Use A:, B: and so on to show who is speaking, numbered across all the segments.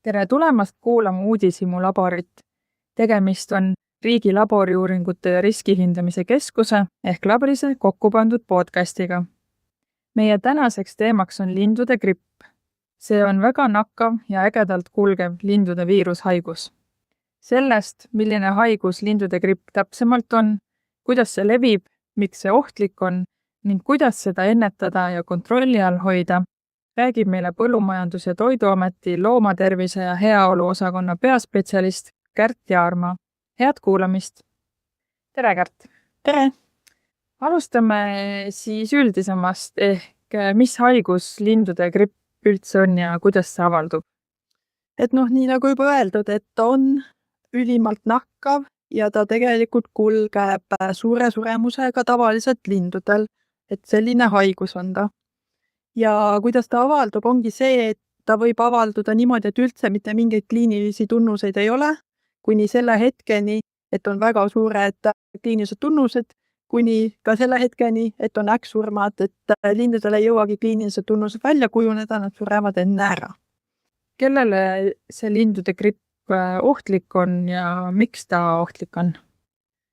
A: Tere tulemast kuulama Uudishimu laborit. Tegemist on Riigi Laboriuuringute ja Riskihindamise Keskuse ehk Labrise kokku pandud podcastiga. Meie tänaseks teemaks on lindude gripp. See on väga nakkav ja ägedalt kulgev lindude viirushaigus. Sellest, milline haigus lindude gripp täpsemalt on, kuidas see levib, miks see ohtlik on ning kuidas seda ennetada ja kontrolli all hoida, räägib meile Põllumajandus- ja Toiduameti loomatervise ja heaolu osakonna peaspetsialist Kärt Jaarma. Head kuulamist! Tere, Kärt!
B: Tere!
A: Alustame siis üldisemast ehk mis haigus lindude gripp üldse on ja kuidas see avaldub?
B: Nii nagu juba öeldud, et ta on ülimalt nakkav ja ta tegelikult kulgeb suure suremusega tavaliselt lindudel, et selline haigus on ta. Ja kuidas ta avaldub, ongi see, et ta võib avalduda niimoodi, et üldse mitte mingeid kliinilisi tunnuseid ei ole, kuni selle hetkeni, et on väga suured kliinilised tunnused, kuni ka selle hetkeni, et on äkksurmad, et lindudel ei jõuagi kliinilised tunnused välja kujuneda, nad surevad enne ära.
A: Kellele see lindude gripp ohtlik on ja miks ta ohtlik on?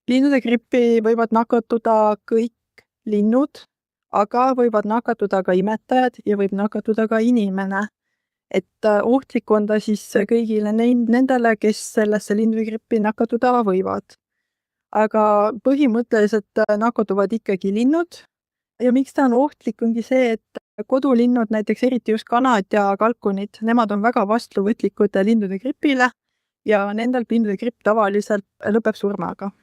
B: Lindude grippi võivad nakatuda kõik linnud, aga võivad nakatuda ka imetajad ja võib nakatuda ka inimene. Et ohtlik on ta siis kõigile nendele, kes sellesse lindude grippi nakatuda võivad. Aga põhimõtteliselt nakatuvad ikkagi linnud ja miks ta on ohtlik, ongi see, et kodulinnud, näiteks eriti just kanad ja kalkunid, nemad on väga vastuvõtlikud lindude gripile ja nendel lindude gripp tavaliselt lõpeb surmaga.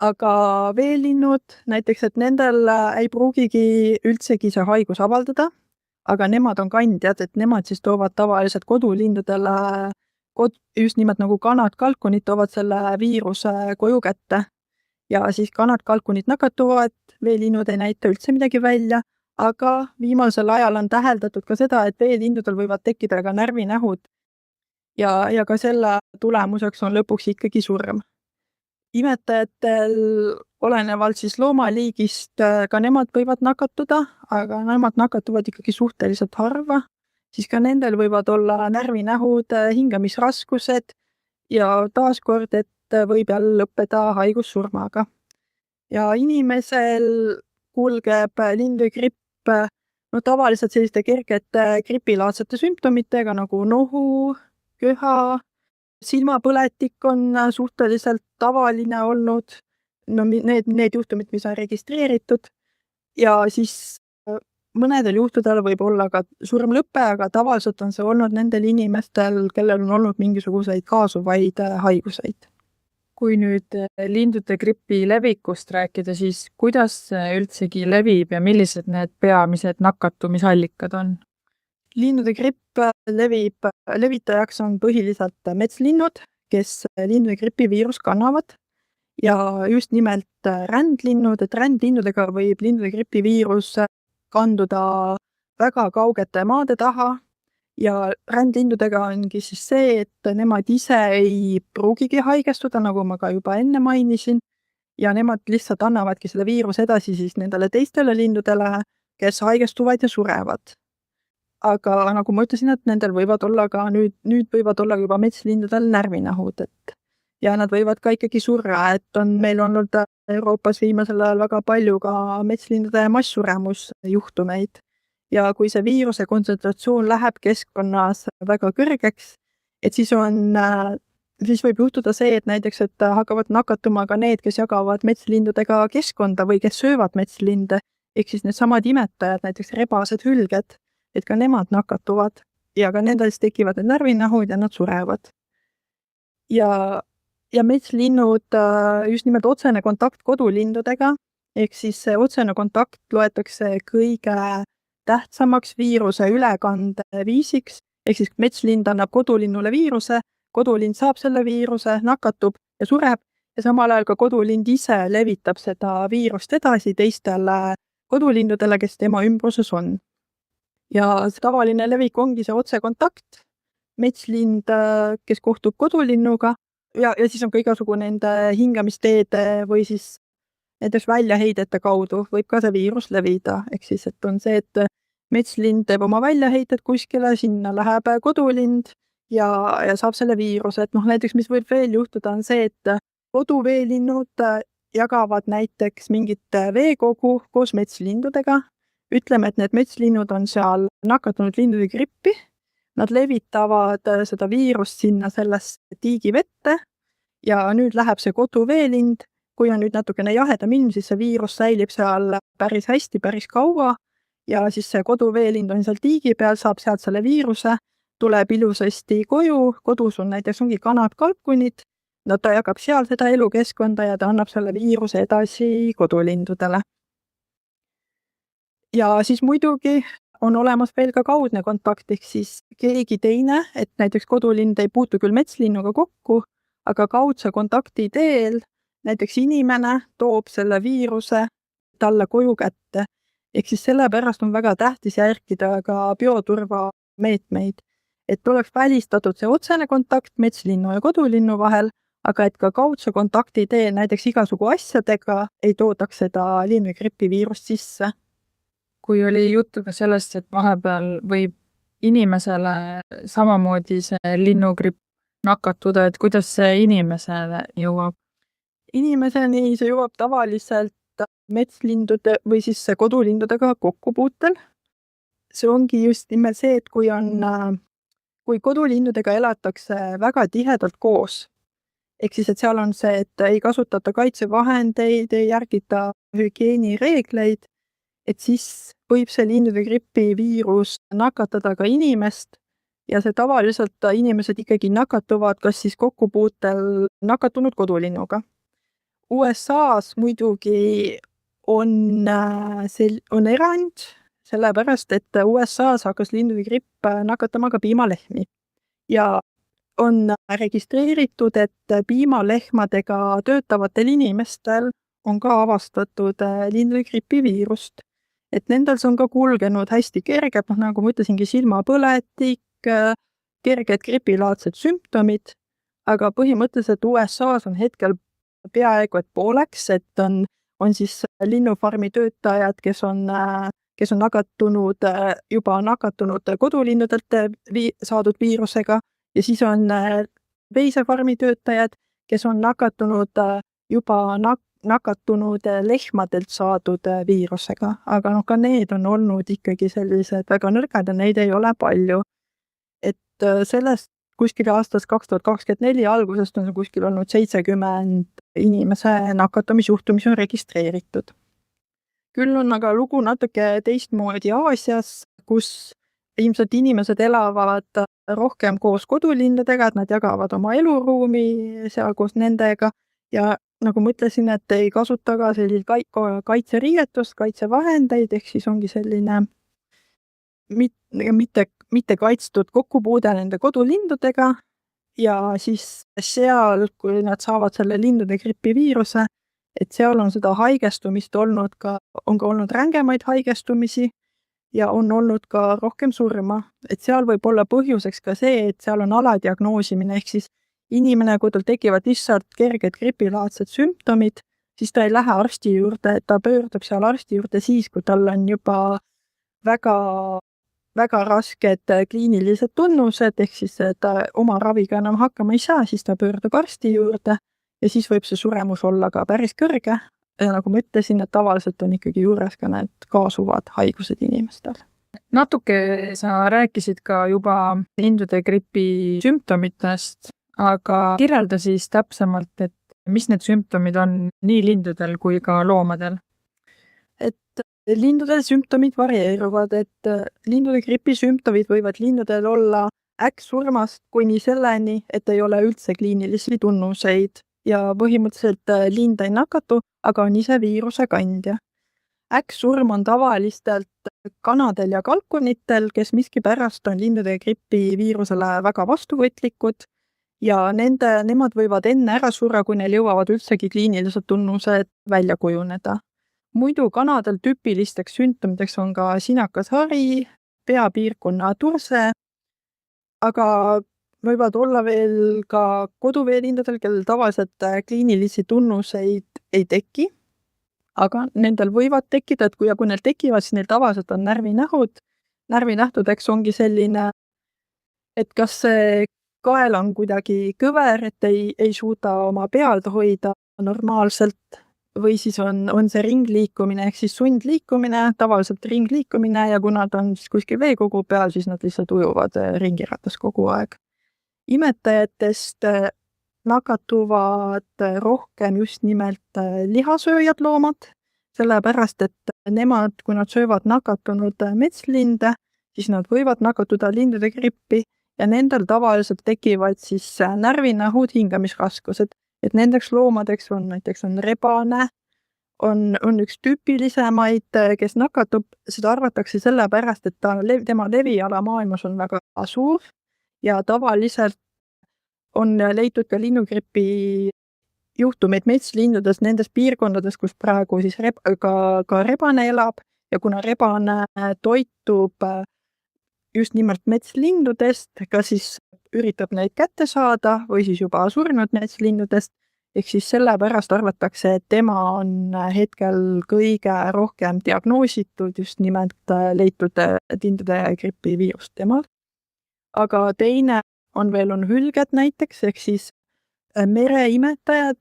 B: Aga veelinnud, näiteks, et nendel ei pruugigi üldsegi see haigus avaldada, aga nemad on kandjad, et nemad siis toovad tavaliselt kodulindudele, just nimelt nagu kanad, kalkunid toovad selle viiruse koju kätte. Ja siis kanad, kalkunid nakatuvad, veelinnud ei näita üldse midagi välja, aga viimasel ajal on täheldatud ka seda, et veelindudel võivad tekkida ka närvinähud ja ka selle tulemuseks on lõpuks ikkagi surm. Imetajatel olenevalt siis loomaliigist ka nemad võivad nakatuda, aga nemad nakatuvad ikkagi suhteliselt harva, siis ka nendel võivad olla närvinähud, hingamisraskused ja taaskord, et võib jälle lõppeda haigussurmaga. Ja inimesel kulgeb lindude gripp tavaliselt selliste kergete gripilaadsete sümptomitega nagu nohu, köha, silmapõletik on suhteliselt tavaline olnud, need juhtumid, mis on registreeritud ja siis mõnedel juhtudel võib olla ka surmlõpe, aga tavaliselt on see olnud nendel inimestel, kellel on olnud mingisuguseid kaasuvaid haiguseid.
A: Kui nüüd lindude gripi levikust rääkida, siis kuidas see üldsegi levib ja millised need peamised nakatumisallikad on?
B: Lindude gripp levitajaks on põhiliselt metslinnud, kes lindude gripi viirust kannavad ja just nimelt rändlinnud, et rändlinnudega võib lindude gripi viirus kanduda väga kaugete maade taha ja rändlindudega ongi siis see, et nemad ise ei pruugigi haigestuda, nagu ma ka juba enne mainisin, ja nemad lihtsalt annavadki selle viiruse edasi siis nendele teistele lindudele, kes haigestuvad ja surevad. Aga nagu ma ütlesin, et nendel võivad olla ka nüüd võivad olla juba metslindudel närvinähud, ja nad võivad ka ikkagi surra, et on meil olnud Euroopas viimasel ajal väga palju ka metslindude masssuremusjuhtumeid. Ja kui see viiruse kontsentratsioon läheb keskkonnas väga kõrgeks, et siis võib juhtuda see, et näiteks, et hakkavad nakatuma ka need, kes jagavad metslindudega keskkonda või kes söövad metslinde, ehk siis needsamad imetajad, näiteks rebased, hülged, et ka nemad nakatuvad ja ka nendel tekivad need närvinähud ja nad surevad. Ja metslinnud, just nimelt otsene kontakt kodulindudega, ehk siis see otsene kontakt loetakse kõige tähtsamaks viiruse ülekandeviisiks, ehk siis metslind annab kodulinnule viiruse, kodulind saab selle viiruse, nakatub ja sureb ja samal ajal ka kodulind ise levitab seda viirust edasi teistele kodulindudele, kes tema ümbruses on. Ja see tavaline levik ongi see otsekontakt, metslind, kes kohtub kodulinnuga ja siis on ka igasugu nende hingamisteede või siis näiteks väljaheidete kaudu võib ka see viirus levida, ehk siis, et on see, et metslind teeb oma väljaheited kuskile, sinna läheb kodulind ja saab selle viiruse, et näiteks mis võib veel juhtuda, on see, et koduveelinnud jagavad näiteks mingit veekogu koos metslindudega. Ütleme, et need metslinnud on seal nakatunud lindude grippi. Nad levitavad seda viirust sinna sellesse tiigivette ja nüüd läheb see koduveelind. Kui on nüüd natukene jahedam ilm, siis see viirus säilib seal päris hästi, päris kaua ja siis see koduveelind on seal tiigi peal, saab sealt selle viiruse, tuleb ilusasti koju, kodus on näiteks ongi kanad, kalkunid, no ta jagab seal seda elukeskkonda ja ta annab selle viiruse edasi kodulindudele. Ja siis muidugi on olemas veel ka kaudne kontakt, ehk siis keegi teine, et näiteks kodulind ei puutu küll metslinnuga kokku, aga kaudse kontakti teel näiteks inimene toob selle viiruse talle koju kätte. Ehk siis sellepärast on väga tähtis järgida ka bioturvameetmeid, et oleks välistatud see otsene kontakt metslinnu ja kodulinnu vahel, aga et ka kaudse kontakti teel näiteks igasugu asjadega ei toodaks seda linnugripi viirust sisse.
A: Kui oli juttu ka sellest, et vahepeal võib inimesele samamoodi see linnugripp nakatuda, et kuidas see inimesele jõuab?
B: Inimeseni see jõuab tavaliselt metslindude või siis kodulindudega kokkupuutel. See ongi just nimelt see, et kui kodulindudega elatakse väga tihedalt koos, ehk siis, et seal on see, et ei kasutata kaitsevahendeid, ei järgita hügieenireegleid, et siis võib see lindude gripi viirus nakatada ka inimest ja see tavaliselt inimesed ikkagi nakatuvad kas siis kokkupuutel nakatunud kodulinnuga. USA-s muidugi on erand, sellepärast, et USA-s hakkas lindude gripp nakatama ka piimalehmi. Ja on registreeritud, et piimalehmadega töötavatel inimestel on ka avastatud lindude gripi viirust. Et nendel see on ka kulgenud hästi kerged, nagu ma ütlesingi, silmapõletik, kerged gripilaadsed sümptomid, aga põhimõtteliselt USA-s on hetkel peaaegu et pooleks, et on siis linnufarmi töötajad, kes on juba nakatunud kodulinnudelt saadud viirusega ja siis on veisefarmi töötajad, kes on nakatunud juba nakatunud lehmadelt saadud viirusega, aga ka need on olnud ikkagi sellised väga nõrgad ja neid ei ole palju. Et sellest kuskil aastast 2024 algusest on see kuskil olnud 70 inimese nakatumisjuhtumis on registreeritud. Küll on aga lugu natuke teistmoodi Aasias, kus ilmselt inimesed elavad rohkem koos kodulindadega, et nad jagavad oma eluruumi seal koos nendega ja nagu ma ütlesin, et ei kasuta ka selliseid kaitseriietust, kaitsevahendeid, ehk siis ongi selline mitte kaitstud kokkupuude nende kodulindudega ja siis seal, kui nad saavad selle lindude gripi viiruse, et seal on seda haigestumist on ka olnud rängemaid haigestumisi ja on olnud ka rohkem surma. Et seal võib olla põhjuseks ka see, et seal on aladiagnoosimine, ehk siis inimene, kui tal tekivad lihtsalt kerged gripilaadsed sümptomid, siis ta ei lähe arsti juurde, et ta pöördub seal arsti juurde siis, kui tal on juba väga rasked kliinilised tunnused, ehk siis ta oma raviga enam hakkama ei saa, siis ta pöördub arsti juurde ja siis võib see suremus olla ka päris kõrge. Ja nagu ma ütlesin, et tavaliselt on ikkagi juures ka need kaasuvad haigused inimestel.
A: Natuke sa rääkisid ka juba lindude gripi sümptomitest, aga kirjelda siis täpsemalt, et mis need sümptomid on nii lindudel kui ka loomadel?
B: Et lindudel sümptomid varieeruvad, et lindude gripi sümptomid võivad lindudel olla äkksurmast kuni selleni, et ei ole üldse kliinilisi tunnuseid ja põhimõtteliselt lind ei nakatu, aga on ise viiruse kandja. Äkksurm on tavalistelt kanadel ja kalkunitel, kes miskipärast on lindude gripi viirusele väga vastuvõtlikud ja nemad võivad enne ära surra, kui neil jõuavad üldsegi kliinilised tunnused välja kujuneda. Muidu kanadel tüüpilisteks sümptomiteks on ka sinakas hari, peapiirkonna turse, aga võivad olla veel ka koduveelindudel, kellel tavaliselt kliinilisi tunnuseid ei teki, aga nendel võivad tekkida, et kui neil tekivad, siis neil tavaliselt on närvinähud. Närvinähtudeks ongi selline, et kas see kael on kuidagi kõver, et ei suuda oma pead hoida normaalselt või siis on see ringliikumine ehk siis sundliikumine, tavaliselt ringliikumine ja kui nad on siis kuskil veekogu peal, siis nad lihtsalt ujuvad ringiratas kogu aeg. Imetajatest nakatuvad rohkem just nimelt lihasööjad loomad, sellepärast et nemad, kui nad söövad nakatunud metslinde, siis nad võivad nakatuda lindude grippi ja nendel tavaliselt tekivad siis närvinähud, hingamisraskused. Et nendeks loomadeks on näiteks rebane, on üks tüüpilisemaid, kes nakatub, seda arvatakse sellepärast, et tema leviala maailmas on väga suur ja tavaliselt on leitud ka linnugripi juhtumeid metslindudes nendes piirkondades, kus praegu siis ka rebane elab ja kuna rebane toitub just nimelt metslindudest, kas siis üritab neid kätte saada või siis juba surnud metslindudest, ehk siis sellepärast arvatakse, et tema on hetkel kõige rohkem diagnoositud just nimelt leitud lindude gripiviirust temal. Aga teine on hülged näiteks, ehk siis mereimetajad,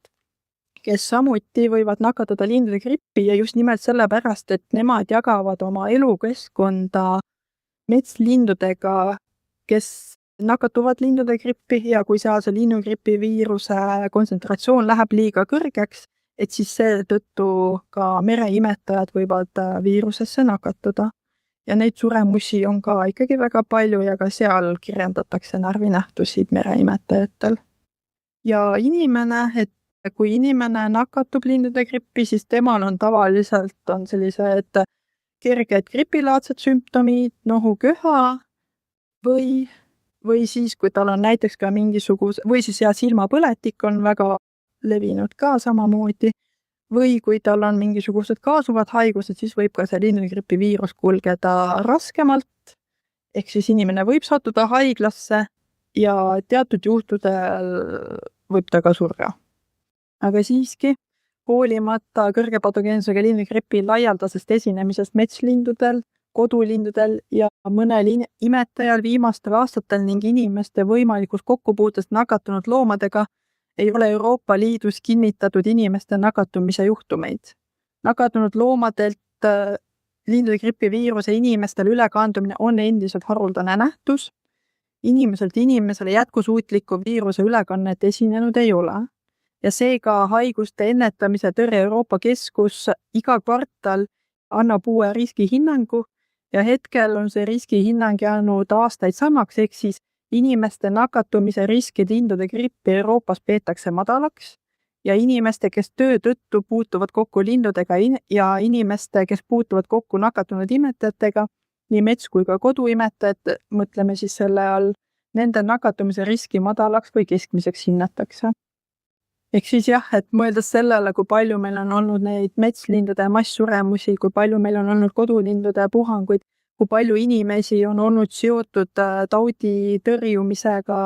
B: kes samuti võivad nakatada lindude grippi ja just nimelt sellepärast, et nemad jagavad oma elukeskkonda metslindudega, kes nakatuvad lindude grippi ja kui seal see linnugripi viiruse kontsentratsioon läheb liiga kõrgeks, et siis seetõttu ka mereimetajad võivad viirusesse nakatuda. Ja neid suremusi on ka ikkagi väga palju ja ka seal kirjeldatakse närvinähtusid mereimetajatel. Ja inimene, et kui inimene nakatub lindude grippi, siis temal on tavaliselt sellised kerged gripilaadsed sümptomid, nohuköha või siis, kui tal on näiteks ka või siis silmapõletik on väga levinud ka samamoodi, või kui tal on mingisugused kaasuvad haigused, siis võib ka see lindude gripi viirus kulgeda raskemalt, ehk siis inimene võib sattuda haiglasse ja teatud juhtudel võib ta ka surra. Aga siiski, hoolimata kõrge patogeensega linnugripi laialdasest esinemisest metslindudel, kodulindudel ja mõnel imetajal viimastel aastatel ning inimeste võimalikus kokkupuutest nakatunud loomadega ei ole Euroopa Liidus kinnitatud inimeste nakatumise juhtumeid. Nakatunud loomadelt lindude gripi viiruse inimestele ülekandumine on endiselt haruldane nähtus. Inimeselt inimesele jätkusuutlikku viiruse ülekannet esinenud ei ole. Ja seega haiguste ennetamise tõrje Euroopa Keskus iga kvartal annab uue riskihinnangu ja hetkel on see riskihinnang jäänud aastaid samaks, ehk siis inimeste nakatumise riski lindude grippi Euroopas peetakse madalaks ja inimeste, kes töö tõttu puutuvad kokku lindudega ja inimeste, kes puutuvad kokku nakatunud imetajatega, nii mets- kui ka koduimetajad, mõtleme siis selle all, nende nakatumise riski madalaks või keskmiseks hinnatakse. Ehk siis jah, et mõeldes sellele, kui palju meil on olnud neid metslindude masssuremusi, kui palju meil on olnud kodulindude puhanguid, kui palju inimesi on olnud seotud taudi tõrjumisega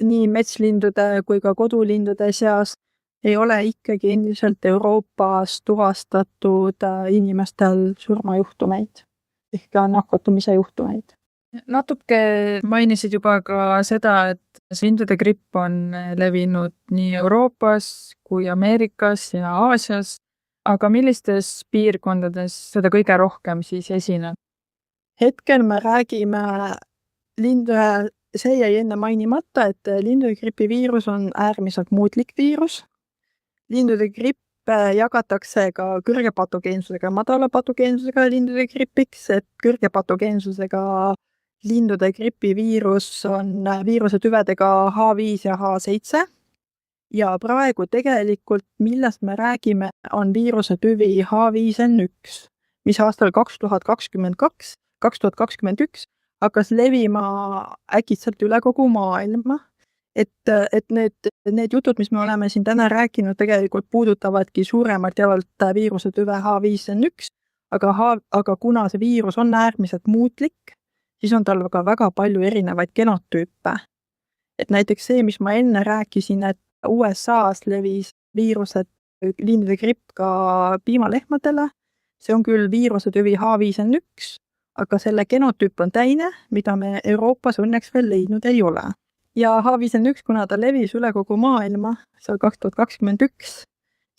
B: nii metslindude kui ka kodulindude seas, ei ole ikkagi endiselt Euroopas tuvastatud inimestel surmajuhtumeid ehk ka nakatumise juhtumeid.
A: Natuke mainisid juba ka seda, et lindude gripp on levinud nii Euroopas kui Ameerikas ja Aasias, aga millistes piirkondades seda kõige rohkem siis esineb?
B: Hetkel me räägime see jäi enne mainimata, et lindude gripi viirus on äärmiselt muutlik viirus. Lindude gripp jagatakse ka kõrge patogeensusega ja madala patogeensusega lindude gripiks, et kõrge patogeensusega lindude gripi viirus on viirusetüvedega H5 ja H7 ja praegu tegelikult, millest me räägime, on viirusetüvi H5N1, mis aastal 2021 hakkas levima äkitselt üle kogu maailma. Et need jutud, mis me oleme siin täna rääkinud, tegelikult puudutavadki suuremalt jaolt viirusetüve H5N1, aga kuna see viirus on äärmiselt muutlik, siis on tal väga palju erinevaid genotüüpe. Et näiteks see, mis ma enne rääkisin, et USA-s levis viirused, lindude gripp ka piimalehmadele, see on küll viirusetüvi H5N1, aga selle genotüüp on teine, mida me Euroopas õnneks veel leidnud ei ole. ja H5N1, kuna ta levis üle kogu maailma, see 2021,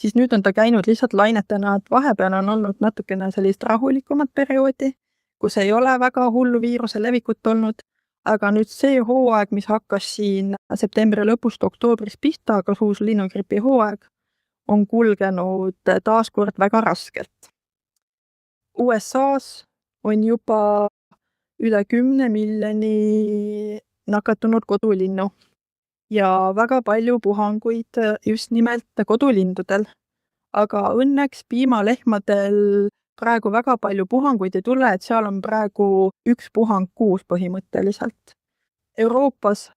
B: siis nüüd on ta käinud lihtsalt lainetena, et vahepeal on olnud natukene sellist rahulikumat perioodi, kus ei ole väga hullu viiruse levikut olnud, aga nüüd see hooaeg, mis hakkas siin septembri lõpust oktoobris pihta, aga uus linnugripi hooaeg, on kulgenud taaskord väga raskelt. USA-s on juba üle 10 miljoni nakatunud kodulinnu ja väga palju puhanguid just nimelt kodulindudel. Aga õnneks piimalehmadel praegu väga palju puhanguid ei tule, et seal on praegu 1 puhang kuus põhimõtteliselt. Euroopas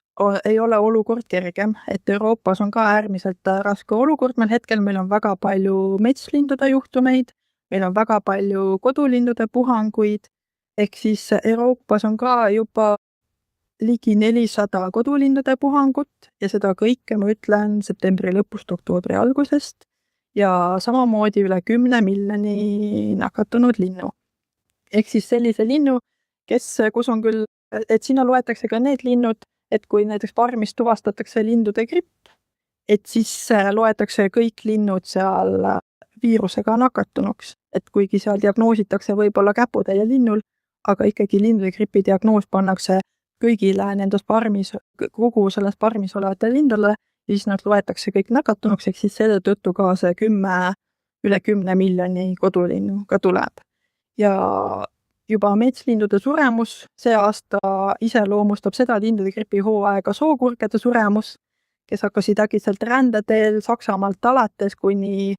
B: ei ole olukord kergem, et Euroopas on ka äärmiselt raske olukord meil hetkel, meil on väga palju metslindude juhtumeid, meil on väga palju kodulindude puhanguid, ehk siis Euroopas on ka juba ligi 400 kodulindude puhangut ja seda kõike ma ütlen septembri lõpust oktoobri algusest ja samamoodi üle 10 miljoni nakatunud linnu. Ehk siis sellise linnu, kus on küll, et sinna loetakse ka need linnud, et kui näiteks farmis tuvastatakse lindude gripp, et siis loetakse kõik linnud seal viirusega nakatunuks, et kuigi seal diagnoositakse võib-olla käputäie linnul, aga ikkagi lindude gripi diagnoos pannakse kõigile nendes farmis, kogu selles farmis olevate lindule, ja siis nad loetakse kõik nakatunuks, ehk siis selle tõttu ka see üle 10 miljoni kodulinnu ka tuleb. Ja juba metslindude suremus see aasta iseloomustab seda lindude gripi hooaega sookurgede suremus, kes hakkasid äkitselt rändeteel Saksamaalt alates kuni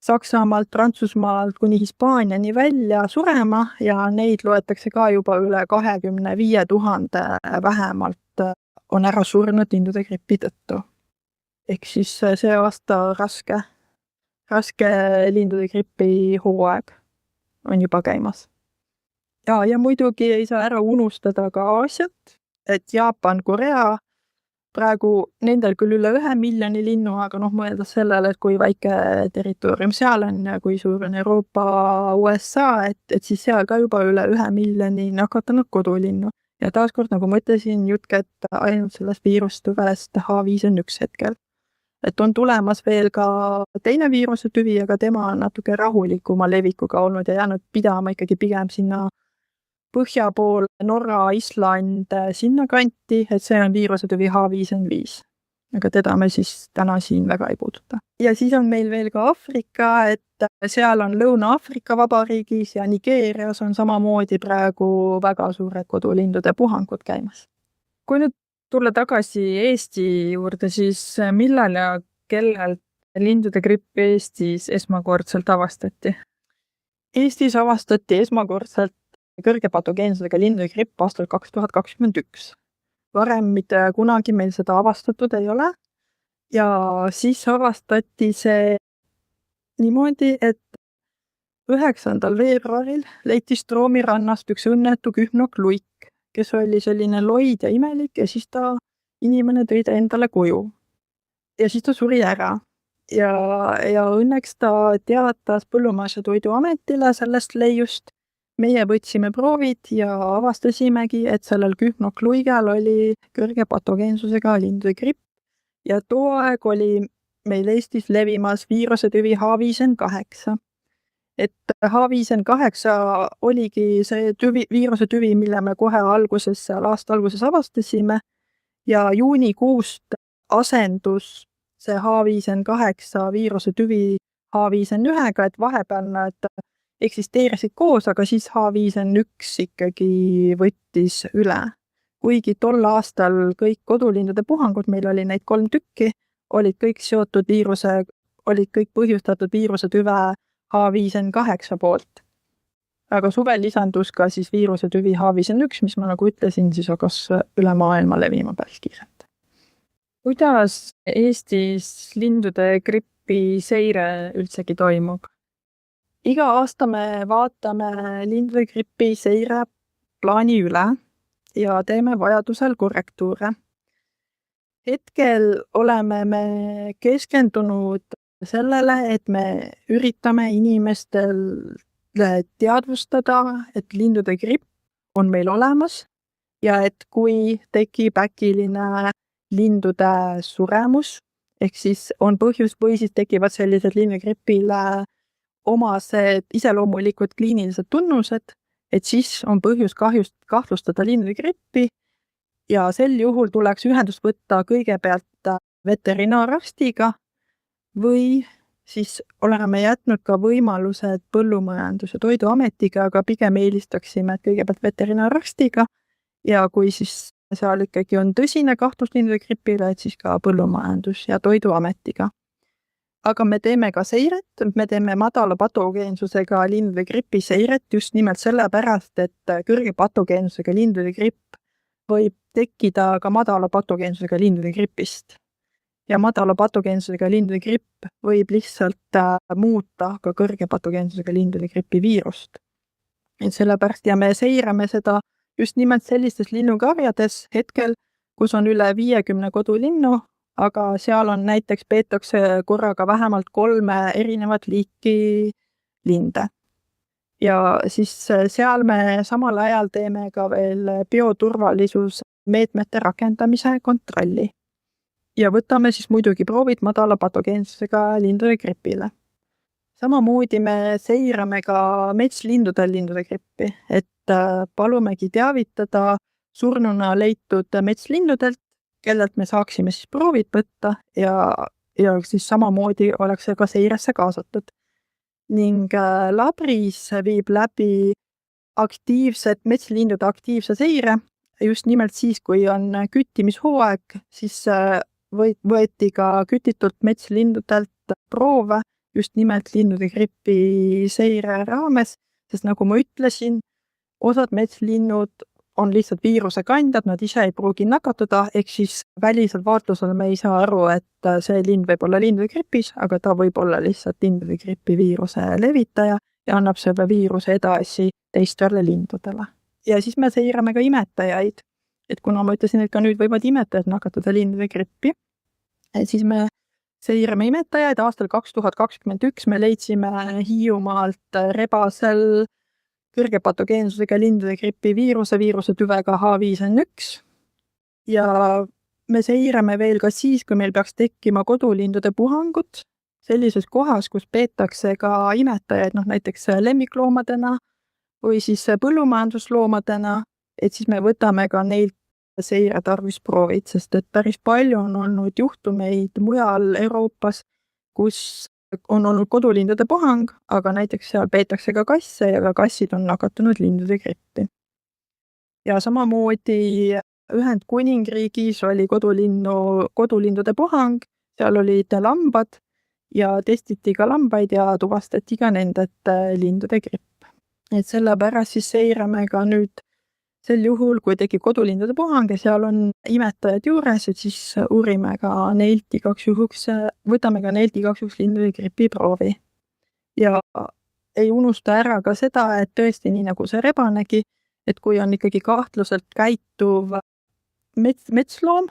B: Saksamaalt, Prantsusmaalt kuni Hispaaniani välja surema ja neid loetakse ka juba üle 25 000 vähemalt on ära surnud lindude gripi tõttu. Ehk siis see aasta raske lindude gripi hooaeg on juba käimas. Ja muidugi ei saa ära unustada ka Aasiat, et Jaapan, Korea, praegu nendel küll üle 1 miljoni linnu, aga mõeldes sellele, et kui väike territoorium seal on ja kui suur on Euroopa, USA, et siis seal ka juba üle 1 miljoni nakatunud kodulinnu. Ja taaskord, nagu ma ütlesin, jutt käib ainult sellest viirustüvest H5N1 hetkel. Et on tulemas veel ka teine viirusetüvi, aga tema on natuke rahulikuma levikuga olnud ja jäänud pidama ikkagi pigem sinna põhja pool, Norra, Island, sinna kanti, et see on viirusetüvi H5N5. Aga teda me siis täna siin väga ei puuduta. Ja siis on meil veel ka Aafrika, et seal on Lõuna-Aafrika Vabariigis ja Nigeerias on samamoodi praegu väga suured kodulindude puhangud käimas. Kui nüüd tulla tagasi Eesti juurde, siis millal ja kellel lindude gripp Eestis esmakordselt avastati? Eestis avastati esmakordselt kõrge patogeensusega lindude gripp aastal 2021. Varem mitte kunagi meil seda avastatud ei ole ja siis avastati see niimoodi, et 9. veebruaril leiti Stroomi rannast üks õnnetu kühnokluik, kes oli selline loid ja imelik ja siis inimene tõi ta endale koju. Ja siis ta suri ära. Ja õnneks ta teatas Põllumajandus- ja Toiduametile sellest leiust. Meie võtsime proovid ja avastasimegi, et sellel kühnokluigel oli kõrge patogeensusega lindude gripp ja too aeg oli meil Eestis levimas viirusetüvi H5N8. Et H5N8 oligi see viirusetüvi, mille me kohe aasta alguses avastasime ja juunikuust asendus see H5N8 viirusetüvi H5N1-ga, et vahepeal nad eksisteerisid koos, aga siis H5N1 ikkagi võttis üle. Kuigi tol aastal kõik kodulindude puhangud, meil oli neid 3 tükki, olid kõik põhjustatud viirusetüve H5N8 poolt. Aga suvel lisandus ka siis viirusetüvi H5N1, mis ma nagu ütlesin, siis hakkas üle maailma levima päris kiirelt. Kuidas Eestis lindude gripi seire üldsegi toimub? Iga aasta me vaatame lindude gripi seire plaani üle ja teeme vajadusel korrektuure. Hetkel oleme me keskendunud sellele, et me üritame inimestele teadvustada, et lindude gripp on meil olemas ja et kui tekib äkiline lindude suremus, ehk siis on põhjus või siis tekivad sellised linnugripile omased iseloomulikud kliinilised tunnused, et siis on põhjus kahtlustada linnugrippi ja sel juhul tuleks ühendust võtta kõigepealt veterinaararstiga või siis oleme jätnud ka võimalused Põllumajandus- ja Toiduametiga, aga pigem eelistaksime, et kõigepealt veterinaararstiga ja kui siis seal ikkagi on tõsine kahtlus lindude gripile, et siis ka Põllumajandus- ja Toiduametiga. Aga me teeme ka seiret, me teeme madala patogeensusega lindude gripi seiret just nimelt sellepärast, et kõrge patogeensusega lindude gripp võib tekkida ka madala patogeensusega lindude gripist. Ja madala patogeensusega lindude gripp võib lihtsalt muuta ka kõrge patogeensusega lindude gripi viirust. Et sellepärast ja me seirame seda just nimelt sellistes linnukarjades hetkel, kus on üle 50 kodulinnu, aga seal on näiteks peetakse korraga vähemalt 3 erinevat liiki linde. Ja siis seal me samal ajal teeme ka veel bioturvalisus meetmete rakendamise kontrolli. Ja võtame siis muidugi proovid madala patogeensusega lindude gripile. Samamoodi me seirame ka metslindudel lindude grippi, et palumegi teavitada surnuna leitud metslindudelt, kellelt me saaksime siis proovid võtta ja siis samamoodi oleks see ka seiresse kaasatud. Ning labris viib läbi metslindude aktiivse seire, just nimelt siis, kui on küttimishooaeg, siis võeti ka kütitult metslindudelt proove just nimelt lindude gripi seire raames, sest nagu ma ütlesin, osad metslinnud on lihtsalt viiruse kandjad, nad ise ei pruugi nakatuda, ehk siis välisel vaatlusel me ei saa aru, et see lind võib olla lindude gripis, aga ta võib olla lihtsalt lindude gripi viiruse levitaja ja annab selle viiruse edasi teistele lindudele. Ja siis me seirame ka imetajaid, et kuna ma ütlesin, et ka nüüd võivad imetajad nakatada lindude grippi, siis me seirame imetajaid. Aastal 2021 me leidsime Hiiumaalt rebasel kõrge patogeensusega lindude gripi viiruse tüvega H5N1 ja me seirame veel ka siis, kui meil peaks tekkima kodulindude puhangud sellises kohas, kus peetakse ka imetajaid, näiteks lemmikloomadena või siis põllumajandusloomadena, et siis me võtame ka neilt seiretarvisproovid, sest et päris palju on olnud juhtumeid mujal Euroopas, kus on olnud kodulindude puhang, aga näiteks seal peetakse ka kasse ja ka kassid on nakatunud lindude grippi. Ja samamoodi Ühendkuningriigis oli kodulindude puhang, seal olid lambad ja testiti ka lambaid ja tuvastati ka nendelt lindude gripp. Et sellepärast siis seirame ka nüüd sel juhul, kui tekib kodulindude puhang ja seal on imetajad juures, et siis uurime ka neilt igaks juhuks, võtame ka neilt igaks juhuks lindude gripi proovi. Ja ei unusta ära ka seda, et tõesti nii nagu see rebanegi, et kui on ikkagi kahtluselt käituv metsloom,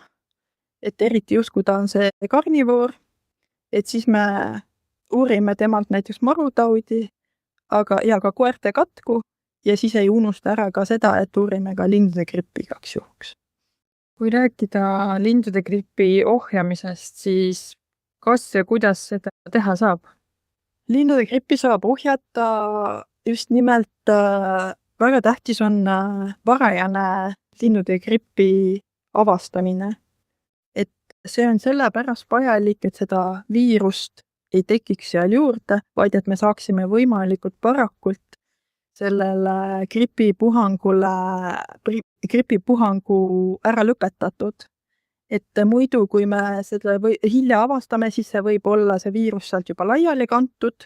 B: et eriti just, kui ta on see karnivoor, et siis me uurime temalt näiteks marutaudi, ja ka koerte katku, ja siis ei unusta ära ka seda, et uurime ka lindude grippi igaks juhuks.
A: Kui rääkida lindude gripi ohjamisest, siis kas ja kuidas seda teha saab?
B: Lindude grippi saab ohjata just nimelt väga tähtis on varajane lindude gripi avastamine. Et see on sellepärast vajalik, et seda viirust ei tekiks seal juurde, vaid et me saaksime võimalikult varakult sellele gripipuhangu ära lõpetatud. Et muidu, kui me seda hilja avastame, siis see võib olla see viirus sealt juba laiali kantud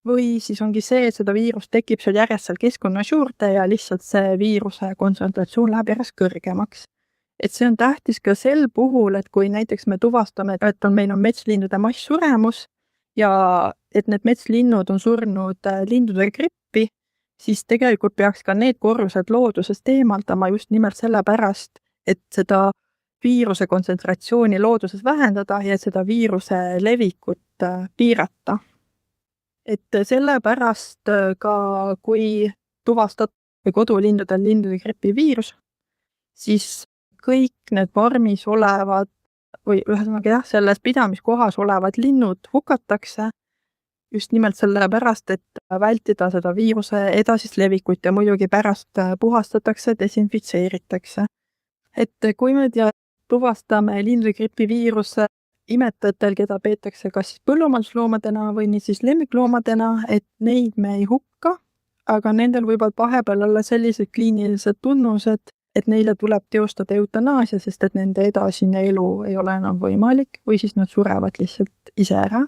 B: või siis ongi see, et seda viirust tekib seal järjest seal keskkonnas juurde ja lihtsalt see viiruse kontsentratsioon läheb järjest kõrgemaks. Et see on tähtis ka sel puhul, et kui näiteks me tuvastame, et meil on metslindude masssuremus ja et need metslinnud on surnud lindude grippi, siis tegelikult peaks ka need korrused loodusest eemaldama just nimelt sellepärast, et seda viiruse kontsentratsiooni looduses vähendada ja seda viiruse levikut piirata. Et sellepärast ka, kui tuvastatakse kodulindudel lindude gripi viirus, siis kõik need vormis olevad või ühesõnaga jah, selles pidamiskohas olevad linnud hukatakse just nimelt sellepärast, et vältida seda viiruse edasist levikut ja muidugi pärast puhastatakse, desinfitseeritakse. Et kui me tuvastame lindude gripiviiruse imetajatel, keda peetakse kas siis põllumajandusloomadena või nii siis lemmikloomadena, et neid me ei hukka, aga nendel võivad vahepeal olla sellised kliinilised tunnused, et neile tuleb teostada eutanaasia, sest et nende edasine elu ei ole enam võimalik või siis nad surevad lihtsalt ise ära.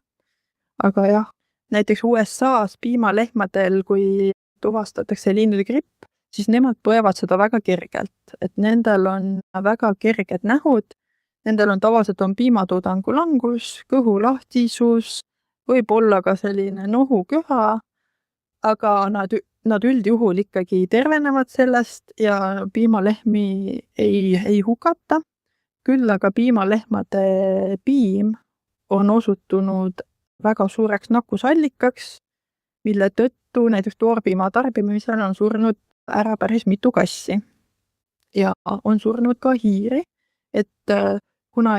B: Aga jah, näiteks USA-s piimalehmadel, kui tuvastatakse lindude gripp, siis nemad põevad seda väga kergelt, et nendel on väga kerged nähud, nendel on tavaliselt piimatoodangu langus, kõhulahtisus, võib olla ka selline nohuköha, aga nad üldjuhul ikkagi tervenevad sellest ja piimalehmi ei hukata. Küll aga piimalehmade piim on osutunud väga suureks nakkusallikaks, mille tõttu näiteks toorpiima tarbimisel on surnud ära päris mitu kassi. Ja on surnud ka hiiri, et kuna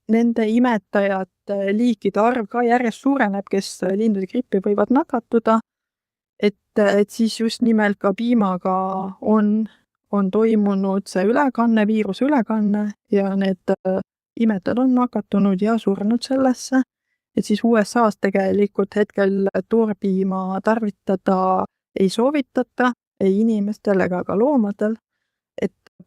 B: nende imetajate liikide arv ka järjest suureneb, kes lindude grippi võivad nakatuda, et siis just nimelt ka piimaga on toimunud see ülekanne, viiruse ülekanne ja need imetajad on nakatunud ja surnud sellesse, et siis USA-s tegelikult hetkel toorpiima tarvitada ei soovitata ei inimestel ega ka loomadel,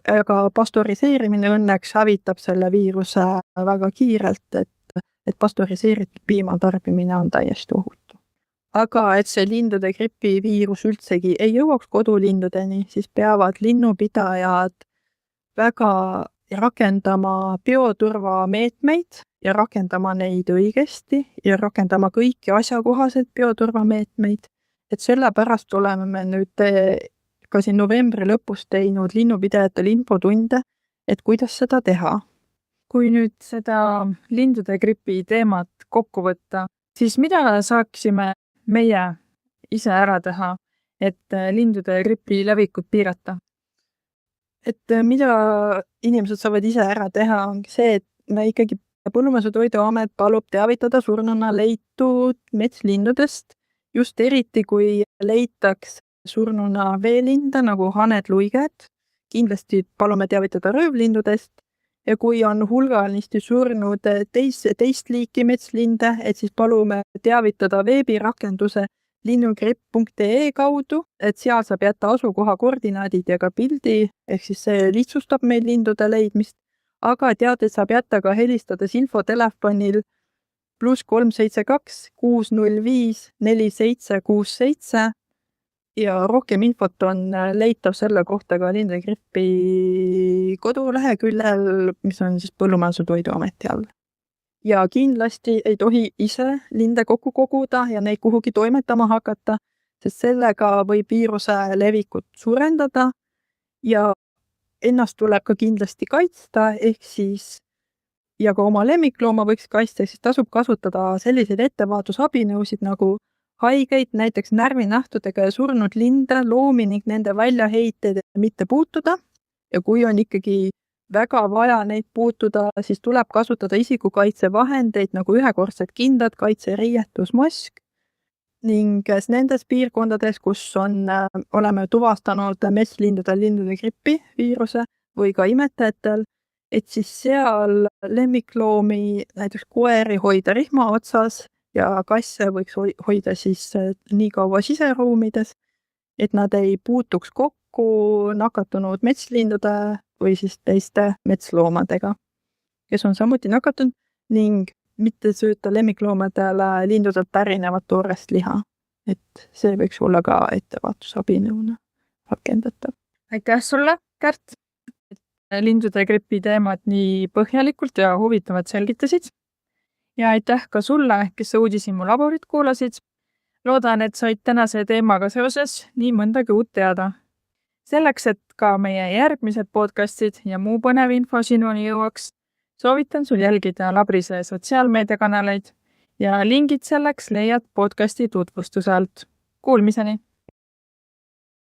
B: aga pastöriseerimine õnneks hävitab selle viiruse väga kiirelt, et pastöriseeritud piima tarbimine on täiesti ohutu. Aga et see lindude gripiviirus üldsegi ei jõuaks kodulindudeni, siis peavad linnupidajad väga rakendama bioturvameetmeid ja rakendama neid õigesti ja rakendama kõiki asjakohaseid bioturvameetmeid. Et sellepärast oleme me nüüd ka siin novembri lõpus teinud linnupidajatele infotunde, et kuidas seda teha.
A: Kui nüüd seda lindude gripi teemat kokku võtta, siis mida saaksime meie ise ära teha, et lindude gripi levikut piirata?
B: Et mida inimesed saavad ise ära teha, ongi see, et me ikkagi Põllumajandus- ja Toiduamet palub teavitada surnuna leitud metslindudest, just eriti kui leitaks surnuna veelinde nagu haned, luiged. Kindlasti palume teavitada röövlindudest ja kui on hulganisti surnud teist liiki metslinde, et siis palume teavitada veebirakenduse linnugripp.ee kaudu, et seal saab jätta asukoha koordinaadid ja ka pildi, ehk siis see lihtsustab meil lindude leidmist, aga teateid saab jätta ka helistades infotelefonil +372 605 4767 ja rohkem infot on leitav selle kohta ka lindude gripi koduleheküljel, mis on siis Põllumajandus- ja Toiduameti all. Ja kindlasti ei tohi ise linde kokku koguda ja neid kuhugi toimetama hakata, sest sellega võib viiruse levikut suurendada ja ennast tuleb ka kindlasti kaitsta, ehk siis ja ka oma lemmiklooma võiks kaitsta, siis tasub kasutada selliseid ettevaatusabinõusid nagu haigeid, näiteks närvinahtudega ja surnud linde, loomi ning nende väljaheiteid mitte puutuda ja kui on ikkagi väga vaja neid puutuda, siis tuleb kasutada isikukaitsevahendeid nagu ühekordsed kindad, kaitseriietus, mask ning nendes piirkondades, kus oleme tuvastanud metslindudel lindude gripi viiruse või ka imetajatel, et siis seal lemmikloomi, näiteks koeri hoida rihma otsas ja kasse võiks hoida siis nii kaua siseruumides, et nad ei puutuks kokku nakatunud metslindude või siis teiste metsloomadega, kes on samuti nakatunud ning mitte sööta lemmikloomadele lindudelt pärinevat toorest liha. Et see võiks olla ka ettevaatusabinõuna rakendatav.
A: Aitäh sulle, Kärt, et lindude gripi teemat nii põhjalikult ja huvitavalt selgitasid. Ja aitäh ka sulle, kes sa Uudishimu laborit kuulasid. Loodan, et said tänase teemaga seoses nii mõndagi uut teada. Selleks, et ka meie järgmised podcastid ja muu põnev info sinuni jõuaks, soovitan sul jälgida Labrise sotsiaalmeediakanaleid ja lingid selleks leiad podcasti tutvustuse alt. Kuulmiseni!